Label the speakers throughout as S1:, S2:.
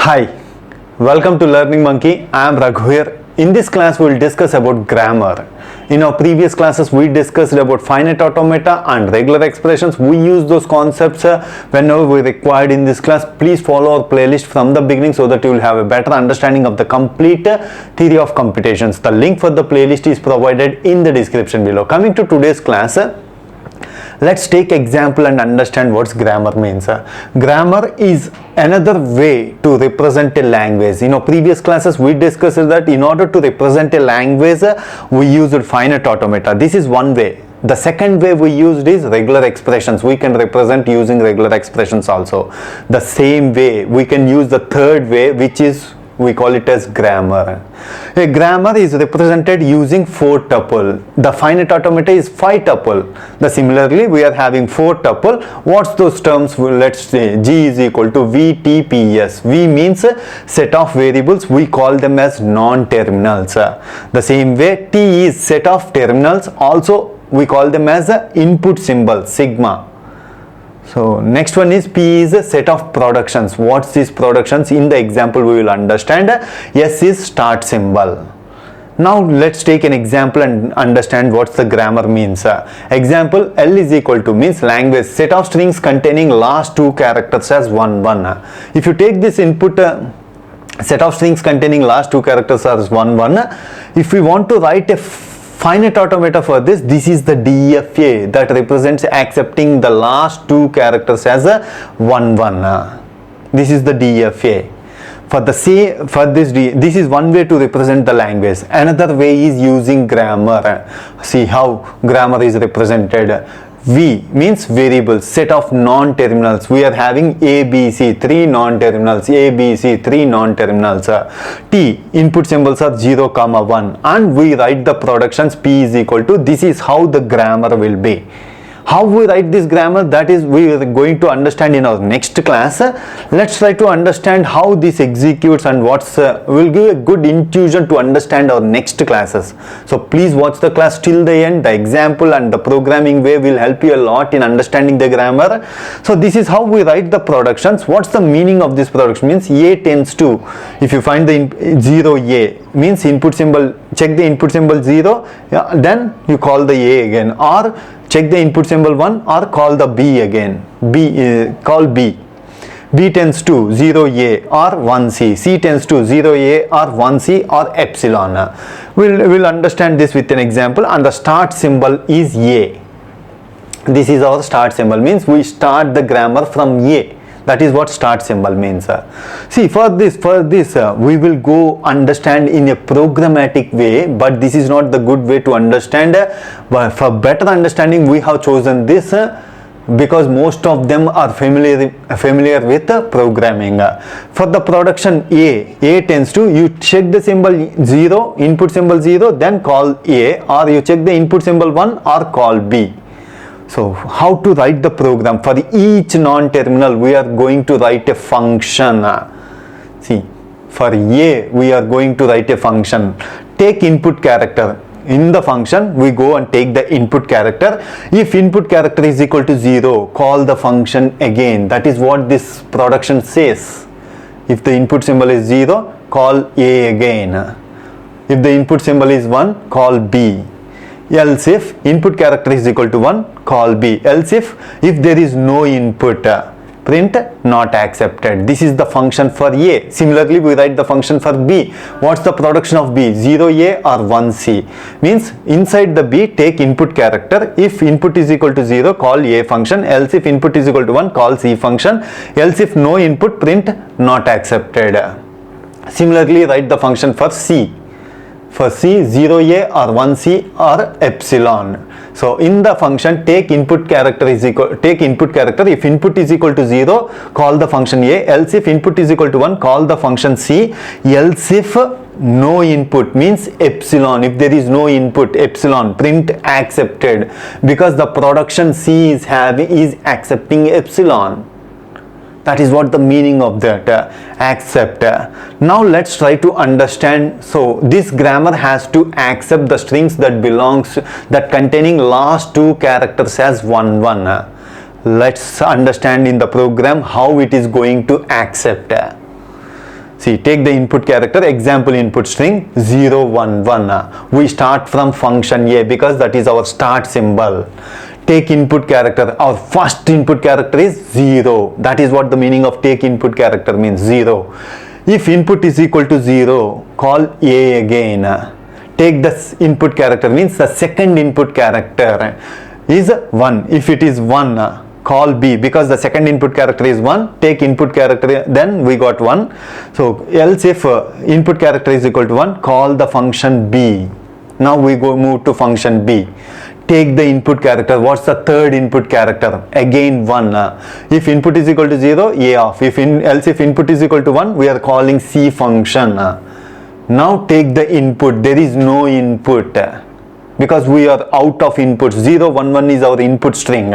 S1: Hi, welcome to Learning Monkey. I am Raghu here. In this class, we will discuss about grammar. In our previous classes, we discussed about finite automata and regular expressions. We use those concepts whenever we required in this class. Please follow our playlist from the beginning so that you will have a better understanding of the complete theory of computations. The link for the playlist is provided in the description below. Coming to today's class, let's take example and understand what grammar means. Grammar is another way to represent a language. In our previous classes, we discussed that in order to represent a language, we used finite automata. This is one way. The second way we used is regular expressions. We can represent using regular expressions also. The same way we can use the third way, which is we call it as grammar. A grammar is represented using 4 tuple. The finite automata is 5 tuple. Similarly, we are having 4 tuple. What's those terms? Let's say G is equal to V, T, P, S. V means set of variables. We call them as non-terminals. The same way, T is set of terminals. Also, we call them as input symbol, sigma. So next one is P is a set of productions. What's these productions? In the example we will understand. S is start symbol. Now let's take an example and understand what the grammar means. Example, L is equal to means language set of strings containing last 2 characters as 1 1. If you take this input set of strings containing last 2 characters as 1 1, if we want to write a finite automata for this, this is the DFA that represents accepting the last 2 characters as a 1 1. This is the DFA. This is one way to represent the language. Another way is using grammar. See how grammar is represented. V means variables, set of non-terminals. We are having A, B, C, 3 non-terminals, A, B, C, 3 non-terminals. T, input symbols are 0, 1, and we write the productions P is equal to, this is how the grammar will be. How we write this grammar, that is we are going to understand in our next class. Let's try to understand how this executes and will give a good intuition to understand our next classes. So please watch the class till the end. The example and the programming way will help you a lot in understanding the grammar. So this is how we write the productions. What's the meaning of this production? Means A tends to, if you find the 0 A means input symbol, check the input symbol 0, then you call the A again, or check the input symbol 1 or call the B again. Call B. B tends to 0A or 1C. C tends to 0A or 1C or epsilon. We'll understand this with an example, and the start symbol is A. This is our start symbol, means we start the grammar from A. That is what start symbol means. See, for this we will go understand in a programmatic way, but this is not the good way to understand. But for better understanding, we have chosen this because most of them are familiar with programming. For the production A tends to, you check the symbol 0, input symbol 0, then call A, or you check the input symbol 1 or call B. So how to write the program? For each non-terminal, we are going to write a function. See, for A, we are going to write a function. Take input character. In the function, we go and take the input character. If input character is equal to 0, call the function again. That is what this production says. If the input symbol is 0, call A again. If the input symbol is 1, call B. Else if input character is equal to 1, call B. Else if there is no input, print not accepted. This is the function for A. Similarly, we write the function for B. What's the production of B? 0A or 1C. Means inside the B, take input character. If input is equal to 0, call A function. Else if input is equal to 1, call C function. Else if no input, print not accepted. Similarly, write the function for C. For C, 0A or 1C or epsilon. So in the function, take input character. If input is equal to 0, call the function A. Else if input is equal to 1, call the function C. Else if no input means epsilon. If there is no input, epsilon, print accepted, because the production C is accepting epsilon. That is what the meaning of that accept. Now let's try to understand. So this grammar has to accept the strings that containing last 2 characters as 1 1. Let's understand in the program how it is going to accept. See, take the input character, example input string 0, 1, 1. We start from function A because that is our start symbol. Take input character, our first input character is 0. That is what the meaning of take input character means, 0. If input is equal to 0, call A again. Take the input character means the second input character is 1. If it is 1, call B because the second input character is 1. Take input character, then we got 1. So else if input character is equal to 1, call the function B. Now we move to function B. Take the input character. What's the third input character? Again 1. If input is equal to 0, A off. Else if input is equal to 1, we are calling C function. Now take the input. There is no input because we are out of inputs. 0, 1, 1 is our input string.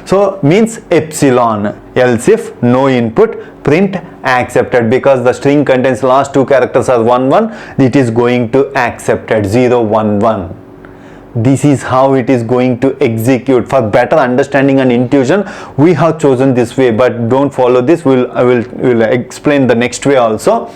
S1: So means epsilon. Else if no input, print accepted because the string contains last two characters are 1, 1. It is going to accepted 0, 1, 1. This is how it is going to execute. For better understanding and intuition, we have chosen this way, but don't follow this. I will explain the next way also.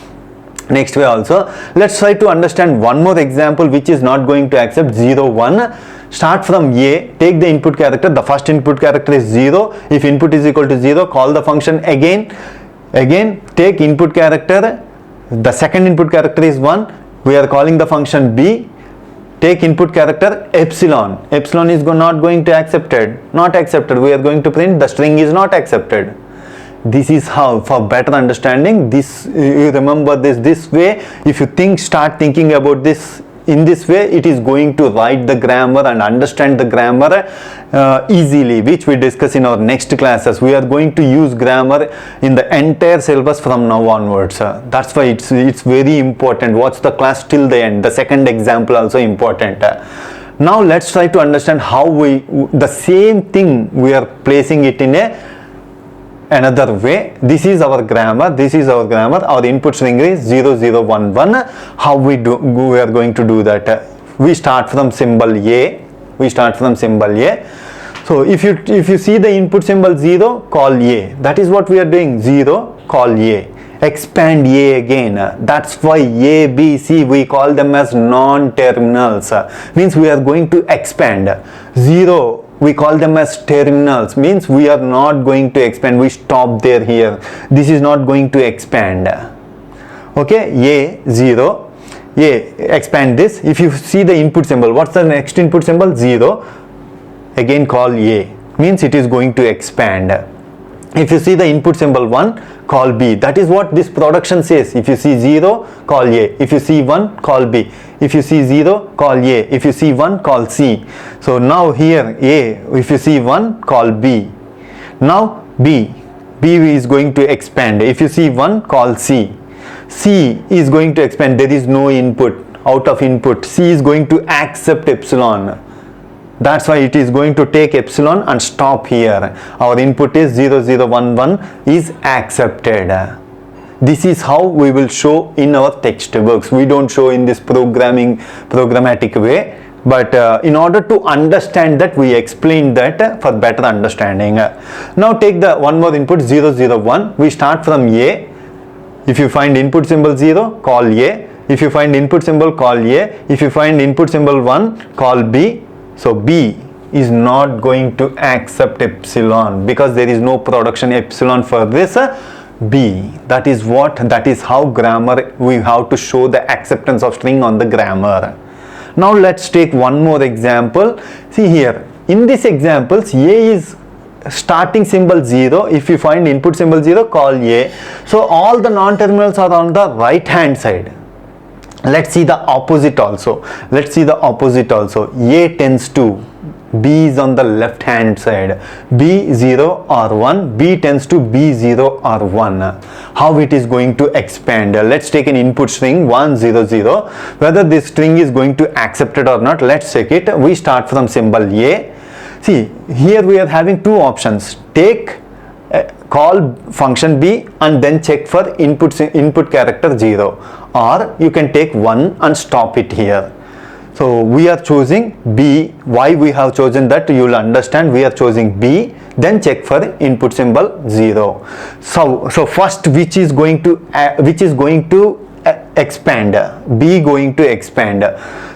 S1: Let's try to understand one more example which is not going to accept 0, 1. Start from A, take the input character. The first input character is 0. If input is equal to 0, call the function again. Take input character. The second input character is 1. We are calling the function B. Take input character epsilon. Epsilon is not going to accepted. Not accepted. We are going to print the string is not accepted. This is how, for better understanding, this you remember this way. If you start thinking about this in this way, it is going to write the grammar and understand the grammar easily, which we discuss in our next classes. We are going to use grammar in the entire syllabus from now onwards. That's why it's very important. Watch the class till the end. The second example also important. Now let's try to understand how the same thing we are placing it in another way. This is our grammar. Our input string is 0, 0, 1, 1. How we are going to do that? We start from symbol A. So if you see the input symbol 0, call A. That is what we are doing. 0, call A. Expand A again. That's why A, B, C, we call them as non-terminals. Means we are going to expand. 0, we call them as terminals, means we are not going to expand. We stop there here. This is not going to expand. Okay, A, 0. Expand this. If you see the input symbol, what's the next input symbol? 0. Again call A. Means it is going to expand. If you see the input symbol 1, call B. That is what this production says. If you see 0, call A. If you see 1, call B. If you see 0, call A. If you see 1, call C. So now here A, if you see 1, call B. Now B is going to expand. If you see 1, call C. C is going to expand. There is no input, out of input. C is going to accept epsilon. That's why it is going to take epsilon and stop here. Our input is 0, 0, 1, 1 is accepted. This is how we will show in our textbooks. We don't show in this programmatic way. But in order to understand that, we explain that for better understanding. Now take the one more input 0, 0, 1. We start from A. If you find input symbol 0, call A. If you find input symbol, call A. If you find input symbol 1, call B. So B is not going to accept epsilon because there is no production epsilon for this B. That is how grammar, we have to show the acceptance of string on the grammar. Now let's take one more example. See here, in this example, A is starting symbol 0. If you find input symbol 0, call A. So all the non-terminals are on the right hand side. Let's see the opposite also. A tends to, B is on the left hand side. B 0 or 1. B tends to B 0 or 1. How it is going to expand? Let's take an input string 1, 0, 0. Whether this string is going to accept it or not, let's check it. We start from symbol A. See, here we are having two options. Call function B and then check for input character 0, or you can take 1 and stop it here. So we are choosing B. Why we have chosen that, you will understand. We are choosing B, then check for input symbol 0. So first, which is going to expand? B going to expand.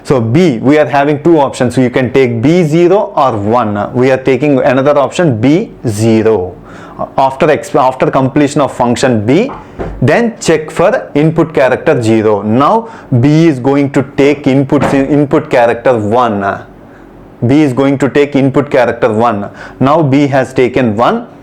S1: So B, we are having two options. So you can take B0 or 1. We are taking another option, B0. After completion of function B, then check for input character 0. Now B is going to take input character 1. B is going to take input character 1. Now B has taken 1.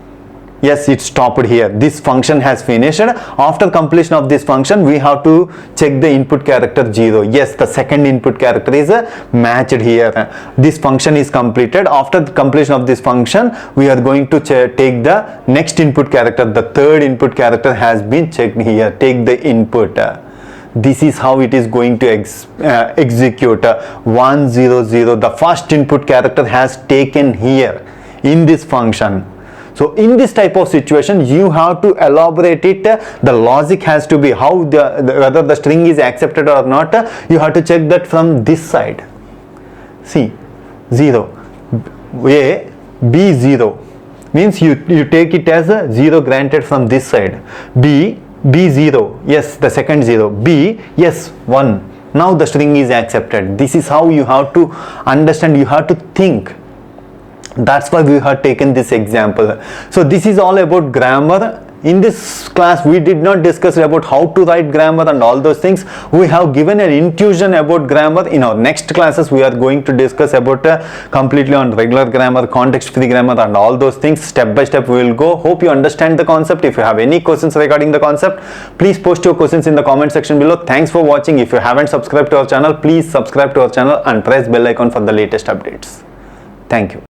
S1: Yes, it stopped here. This function has finished. After completion of this function, we have to check the input character 0. Yes, the second input character is matched here. This function is completed. After the completion of this function, we are going to take the next input character. The third input character has been checked here. Take the input. This is how it is going to execute 1 0 0. The first input character has taken here in this function. So in this type of situation, you have to elaborate it. The logic has to be how whether the string is accepted or not. You have to check that from this side. See, 0. A, B 0 means you take it as a 0 granted from this side. B 0. Yes, the second 0. B, yes, 1. Now the string is accepted. This is how you have to understand. You have to think. That's why we have taken this example. So this is all about grammar. In this class, we did not discuss about how to write grammar and all those things. We have given an intuition about grammar. In our next classes, we are going to discuss about completely on regular grammar, context-free grammar and all those things. Step by step we will go. Hope you understand the concept. If you have any questions regarding the concept, please post your questions in the comment section below. Thanks for watching. If you haven't subscribed to our channel, please subscribe to our channel and press bell icon for the latest updates. Thank you.